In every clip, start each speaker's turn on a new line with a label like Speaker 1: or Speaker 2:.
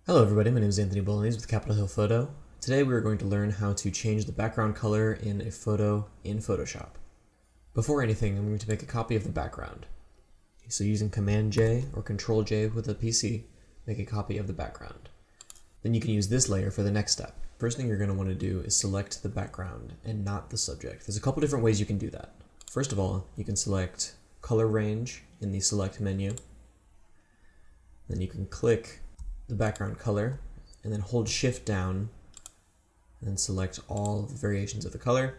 Speaker 1: Hello everybody, my name is Anthony Bolognese with Capitol Hill Photo. Today we are going to learn how to change the background color in a photo in Photoshop. Before anything, I'm going to make a copy of the background. So using Command J or Control J with a PC, make a copy of the background. Then you can use this layer for the next step. First thing you're going to want to do is select the background and not the subject. There's a couple different ways you can do that. First of all, you can select Color Range in the Select menu. Then you can click the background color and then hold Shift down and then select all the variations of the color.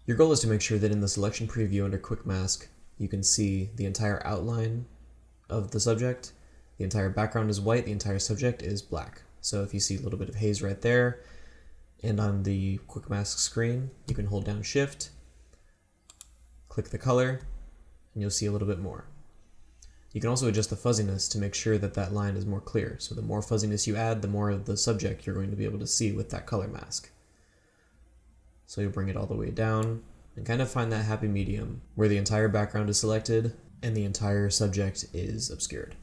Speaker 1: Your goal is to make sure that in the selection preview under Quick Mask you can see the entire outline of the subject. The entire background is white, the entire subject is black. So if you see a little bit of haze right there, and on the Quick Mask screen you can hold down Shift, click the color, and you'll see a little bit more. You can also adjust the fuzziness to make sure that that line is more clear. So the more fuzziness you add, the more of the subject you're going to be able to see with that color mask. So you'll bring it all the way down and kind of find that happy medium where the entire background is selected and the entire subject is obscured.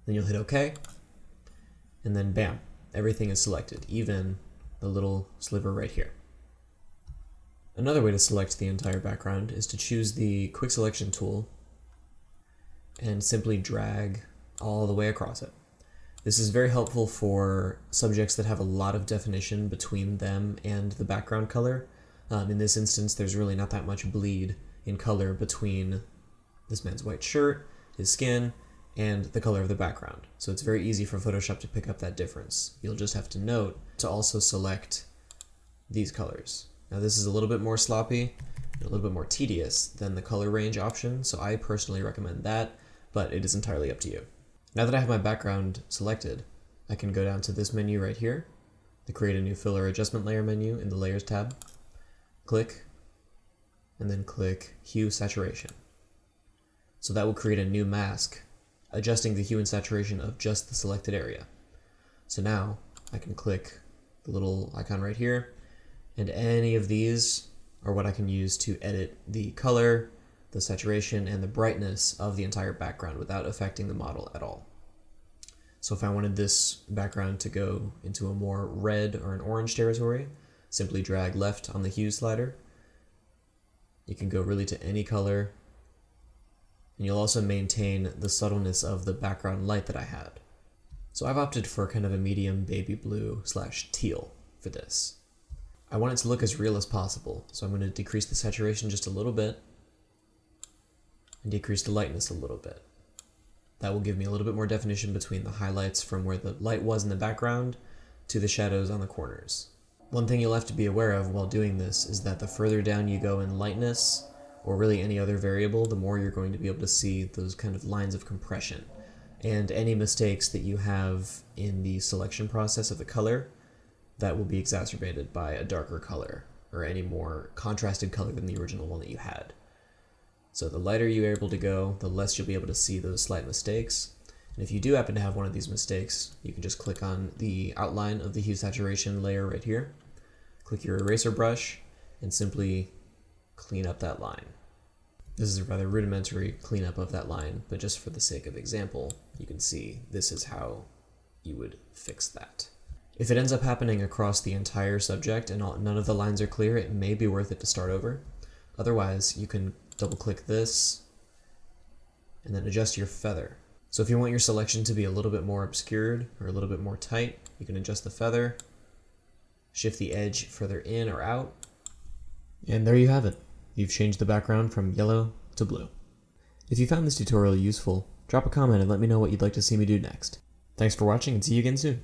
Speaker 1: Then you'll hit OK, and then bam, everything is selected, even the little sliver right here. Another way to select the entire background is to choose the Quick Selection tool and simply drag all the way across it. This is very helpful for subjects that have a lot of definition between them and the background color. In this instance, there's really not that much bleed in color between this man's white shirt, his skin, and the color of the background. So it's very easy for Photoshop to pick up that difference. You'll just have to note to also select these colors. Now this is a little bit more sloppy, and a little bit more tedious than the color range option, so I personally recommend that, but it is entirely up to you. Now that I have my background selected, I can go down to this menu right here, the Create a New Fill or Adjustment Layer menu in the Layers tab, click, and then click Hue Saturation. So that will create a new mask, adjusting the hue and saturation of just the selected area. So now I can click the little icon right here, and any of these are what I can use to edit the color, the saturation, and the brightness of the entire background without affecting the model at all. So if I wanted this background to go into a more red or an orange territory, simply drag left on the hue slider. You can go really to any color, and you'll also maintain the subtleness of the background light that I had. So I've opted for kind of a medium baby blue / teal for this. I want it to look as real as possible, so I'm going to decrease the saturation just a little bit and decrease the lightness a little bit. That will give me a little bit more definition between the highlights from where the light was in the background to the shadows on the corners. One thing you'll have to be aware of while doing this is that the further down you go in lightness, or really any other variable, the more you're going to be able to see those kind of lines of compression. And any mistakes that you have in the selection process of the color, that will be exacerbated by a darker color or any more contrasted color than the original one that you had. So the lighter you're able to go, the less you'll be able to see those slight mistakes. And if you do happen to have one of these mistakes, you can just click on the outline of the hue saturation layer right here, click your eraser brush, and simply clean up that line. This is a rather rudimentary cleanup of that line, but just for the sake of example, you can see this is how you would fix that. If it ends up happening across the entire subject and none of the lines are clear, it may be worth it to start over. Otherwise, you can double click this and then adjust your feather. So if you want your selection to be a little bit more obscured or a little bit more tight, you can adjust the feather, shift the edge further in or out, and there you have it. You've changed the background from yellow to blue. If you found this tutorial useful, drop a comment and let me know what you'd like to see me do next. Thanks for watching and see you again soon.